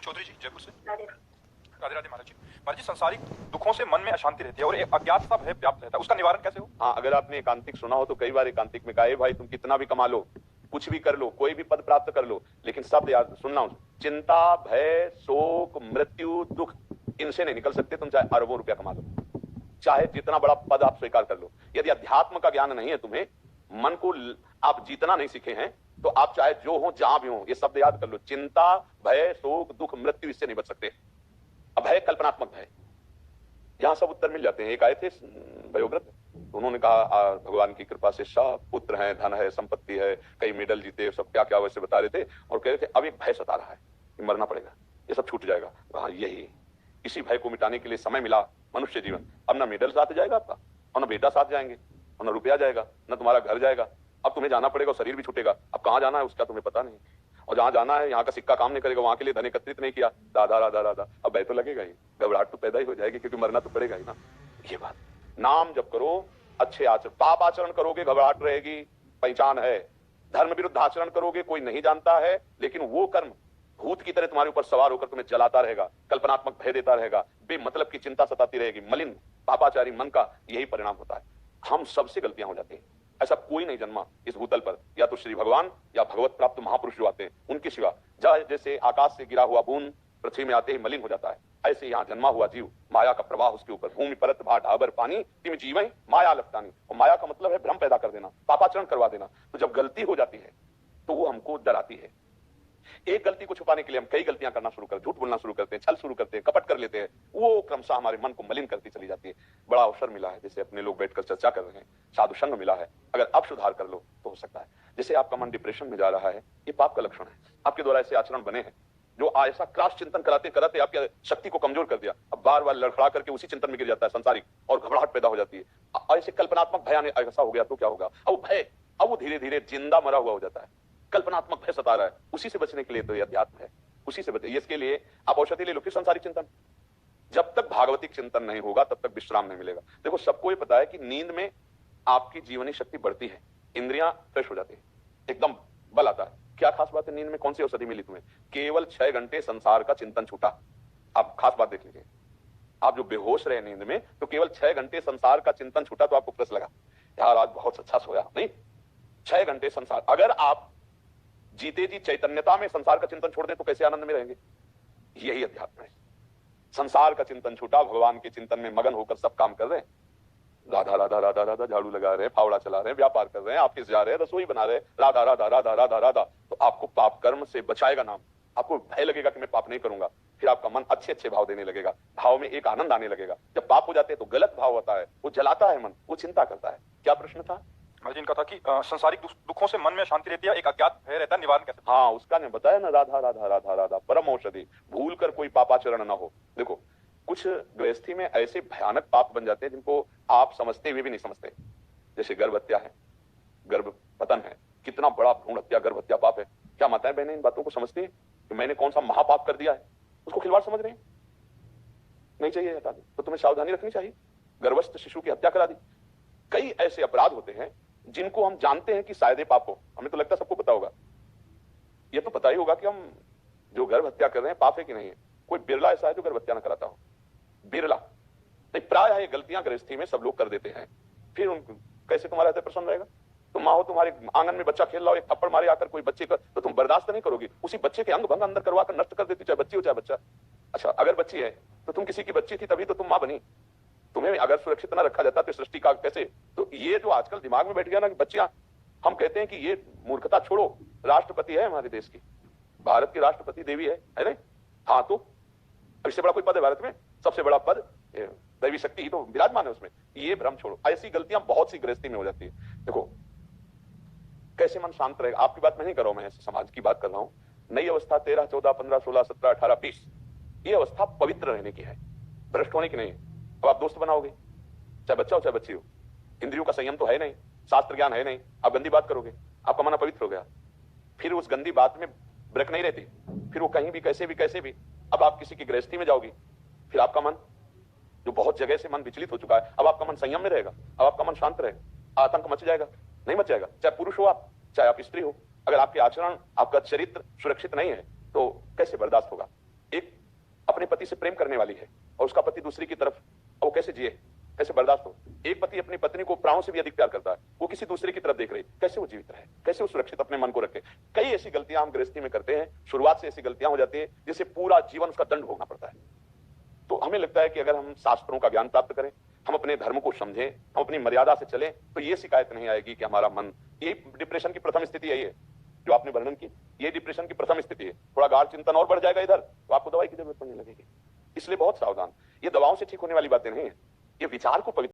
चौधरी जी, जयपुर से। राधे राधे महाराज जी। महाराज जी, संसारिक दुखों से मन में अशांति रहती है और एक अज्ञात सा भय व्याप्त रहता है, उसका निवारण कैसे हो? हाँ, अगर आपने एकांतिक सुना हो तो कई बार एकांतिक में कहा, भाई तुम कितना भी कमा लो, कुछ भी कर लो, कोई भी पद प्राप्त कर लो, लेकिन शब्द याद सुनना, चिंता, भय, शोक, मृत्यु, दुख, इनसे नहीं निकल सकते। तुम चाहे अरबों रुपया कमा लो, चाहे जितना बड़ा पद आप स्वीकार कर लो, यदि अध्यात्म का ज्ञान नहीं है तुम्हें, मन को आप जीतना नहीं सीखे हैं, तो आप चाहे जो हो जहां भी हो, ये शब्द याद कर लो, चिंता, भय, शोक, दुख, मृत्यु, इससे नहीं बच सकते। अब भय कल्पनात्मक भय, यहां सब उत्तर मिल जाते हैं। एक आए थे वयोवृद्ध, तो उन्होंने कहा भगवान की कृपा से सब पुत्र हैं, धन है, संपत्ति है, कई मेडल जीते, सब क्या क्या वैसे बता रहे थे, और कह रहे थे अब एक भय सता रहा है कि मरना पड़ेगा, ये सब छूट जाएगा। हाँ, यही इसी भय को मिटाने के लिए समय मिला मनुष्य जीवन। अब ना मेडल साथ जाएगा आपका, और ना बेटा साथ जाएंगे, और ना रुपया जाएगा, ना तुम्हारा घर जाएगा, अब तुम्हें जाना पड़ेगा, शरीर भी छूटेगा। अब कहाँ जाना है उसका तुम्हें पता नहीं, और जहां जाना है यहाँ का सिक्का काम नहीं करेगा, वहां के लिए धन एकत्रित नहीं किया, राधा राधा राधा, अब भय तो लगेगा ही, घबराहट तो पैदा ही हो जाएगी, क्योंकि मरना तो पड़ेगा ही ना। ये बात, नाम जप करो, अच्छे आचरण, पाप आचरण करोगे घबराहट रहेगी, पहचान है। धर्म विरुद्ध आचरण करोगे, कोई नहीं जानता है, लेकिन वो कर्म भूत की तरह तुम्हारे ऊपर सवार होकर तुम्हें जलाता रहेगा, कल्पनात्मक भय देता रहेगा, बेमतलब की चिंता सताती रहेगी। मलिन पापाचारी मन का यही परिणाम होता है। हम सबसे गलतियां हो जाती हैं। ऐसा कोई नहीं जन्मा इस भूतल पर, या तो श्री भगवान या भगवत प्राप्त महापुरुष जो आते हैं उनके सिवा। जैसे आकाश से गिरा हुआ बूंद पृथ्वी में आते ही मलिन हो जाता है, ऐसे यहाँ जन्मा हुआ जीव, माया का प्रवाह उसके ऊपर, भूमि परत भा ढाबर पानी तिम जीवन माया लपटानी। और माया का मतलब है भ्रम पैदा कर देना, पापाचरण करवा देना। तो जब गलती हो जाती है तो वो हमको डराती है। एक गलती को छुपाने के लिए हम कई गलतियां करना शुरू करते, झूठ बोलना शुरू करते हैं, छल शुरू करते हैं, कपट कर लेते हैं, वो क्रमशः हमारे मन को मलिन करती चली जाती है। बड़ा अवसर मिला है, जैसे अपने लोग बैठकर चर्चा कर रहे हैं, साधु संग मिला है, अगर अब सुधार कर लो तो हो सकता है। जैसे आपका मन डिप्रेशन में जा रहा है, ये पाप का लक्षण है। आपके द्वारा ऐसे आचरण बने हैं जो ऐसा क्रॉस चिंतन कराते कराते आपकी शक्ति को कमजोर कर दिया। अब बार बार लड़खड़ा करके उसी चिंतन में गिर जाता है संसारिक, और घबराहट पैदा हो जाती है। ऐसे कल्पनात्मक भय ऐसा हो गया तो क्या होगा? अब भय, अब वो धीरे धीरे जिंदा मरा हुआ हो जाता है, कल्पनात्मक भय सता रहा है। उसी से बचने के लिए तो ये अध्यात्म है, उसी से बचे। इसके लिए आप औषधि ले लो, फिर संसारिक चिंतन। जब तक भागवतिक चिंतन नहीं होगा तब तक विश्राम नहीं मिलेगा। देखो, सबको ये पता है कि नींद में आपकी जीवनी शक्ति बढ़ती है, इंद्रियां फ्रेश हो जाती है, एकदम बल आता है। क्या खास बात है नींद में? कौन सी औषधि मिली तुम्हें? केवल 6 घंटे संसार का चिंतन छूटा। आप खास बात देख लीजिए, आप जो बेहोश रहे नींद में, तो केवल 6 घंटे संसार का चिंतन छूटा, तो आपको प्लस लगा, यार आज बहुत अच्छा सोया। नहीं, 6 घंटे संसार। अगर आप जीते जी चैतन्यता में संसार का चिंतन छोड़ दें तो कैसे आनंद में रहेंगे? यही अध्यात्म है। संसार का चिंतन छूटा, भगवान के चिंतन में मगन होकर सब काम कर रहे हैं, राधा राधा राधा राधा, झाड़ू लगा रहे हैं, फावड़ा चला रहे हैं, व्यापार कर रहे हैं, ऑफिस जा रहे हैं, रसोई बना रहे हैं, राधा राधा राधा राधा राधा, तो आपको पाप कर्म से बचाएगा नाम। आपको भय लगेगा कि मैं पाप नहीं करूंगा, फिर आपका मन अच्छे अच्छे भाव देने लगेगा, भाव में एक आनंद आने लगेगा। जब पाप हो जाते हैं तो गलत भाव होता है, वो जलाता है मन, वो चिंता करता है। क्या प्रश्न था? महाराज जी, इनका था कि संसारिक दुखों से मन में शांति रहती है, एक अज्ञात भय रहता है, निवारण कैसे? हाँ, उसका ने बताया ना, राधा राधा राधा राधा परम औषधि, भूल कर कोई पापाचरण ना हो। देखो, कुछ गृहस्थी में ऐसे भयानक पाप बन जाते हैं जिनको आप समझते हुए भी नहीं समझते। जैसे गर्भ हत्या है, गर्भ पतन है, कितना बड़ा भ्रूण हत्या, गर्भ हत्या पाप है। क्या माताएं बहनें इन बातों को समझती है कि मैंने कौन सा महापाप कर दिया है? उसको खिलवाड़ समझ रहे हैं। नहीं चाहिए हटा दे, तो तुम्हें सावधानी रखनी चाहिए। गर्भस्थ शिशु की हत्या करा दी। कई ऐसे अपराध होते हैं जिनको हम जानते हैं कि शायद ये पाप हो, हमें तो लगता है सबको पता होगा। ये तो पता ही होगा कि हम जो गर्भ हत्या कर रहे हैं पाप है कि नहीं है। कोई बिरला ऐसा है जो गर्भ हत्या न कराता हो, बिरला नहीं। प्राय ये गलतियां गृहस्थी में सब लोग कर देते हैं। फिर उनको कैसे तुम्हारा हृदय प्रसन्न रहेगा? तुम माँ हो, तुम्हारे आंगन में बच्चा खेल रहा हो, एक थप्पड़ मारे आकर कोई बच्चे का, तो तुम बर्दाश्त नहीं करोगी। उसी बच्चे के अंग भंग अंदर करवा कर नष्ट कर देती, चाहे बच्ची हो चाहे बच्चा। अच्छा, अगर बच्ची है तो तुम किसी की बच्ची थी तभी तो तुम मां बनी। तुम्हें अगर सुरक्षित न रखा जाता तो सृष्टि का कैसे? तो ये जो आजकल दिमाग में बैठ गया ना कि बच्चियां, हम कहते हैं कि ये मूर्खता छोड़ो। राष्ट्रपति है हमारे देश की, भारत की राष्ट्रपति देवी है नहीं? हाँ, तो इससे बड़ा कोई पद है भारत में? सबसे बड़ा पद दैवी शक्ति ही तो विराजमान है उसमें। ये भ्रम छोड़ो। ऐसी गलतियां बहुत सी गृहस्थी में हो जाती है। देखो, कैसे मन शांत रहेगा? आपकी बात मैं नहीं कर रहा हूं, मैं ऐसे समाज की बात कर रहा हूं। नई अवस्था 13, 14, 15, 16, 17, 18, 20, ये अवस्था पवित्र रहने की है, भ्रष्ट होने की नहीं है। अब आप दोस्त बनाओगे, चाहे बच्चा हो चाहे बच्ची हो, इंद्रियों का संयम तो है नहीं, शास्त्र ज्ञान है नहीं, आप गंदी बात करोगे, आपका मन अपवित्र हो गया। फिर उस गंदी बात में ब्रेक नहीं रहती, फिर वो कहीं भी कैसे भी। अब आप किसी की गृहस्थी में जाओगी, फिर आपका मन जो बहुत जगह से मन विचलित हो चुका है, अब आपका मन संयम में रहेगा, अब आपका मन शांत रहेगा। आतंक मच जाएगा? नहीं मच जाएगा। चाहे पुरुष हो आप, चाहे आप स्त्री हो, अगर आपके आचरण, आपका चरित्र सुरक्षित नहीं है तो कैसे बर्दाश्त होगा? एक अपने पति से प्रेम करने वाली है और उसका पति दूसरी की तरफ, वो कैसे जिए, कैसे बर्दाश्त हो। एक पति अपनी पत्नी को प्राणों से भी अधिक प्यार करता है, वो किसी दूसरे की तरफ देख रही, कैसे वो जीवित रहे, कैसे वो सुरक्षित अपने मन को रखे। कई ऐसी गलतियां हम गृहस्थी में करते हैं, शुरुआत से ऐसी गलतियां हो जाती है जिससे पूरा जीवन उसका दंड भोगना पड़ता है। तो हमें लगता है कि अगर हम शास्त्रों का ज्ञान प्राप्त करें, हम अपने धर्म को समझें, हम अपनी मर्यादा से चलें, तो ये शिकायत नहीं आएगी कि हमारा मन, ये डिप्रेशन की प्रथम स्थिति यही है जो आपने वर्णन की, ये डिप्रेशन की प्रथम स्थिति है। थोड़ा गाढ़ चिंतन और बढ़ जाएगा इधर तो आपको दवाई की जरूरत पड़ने लगेगी। इसलिए बहुत सावधान, ये दवाओं से ठीक होने वाली बातें नहीं है, ये विचार को पवित्र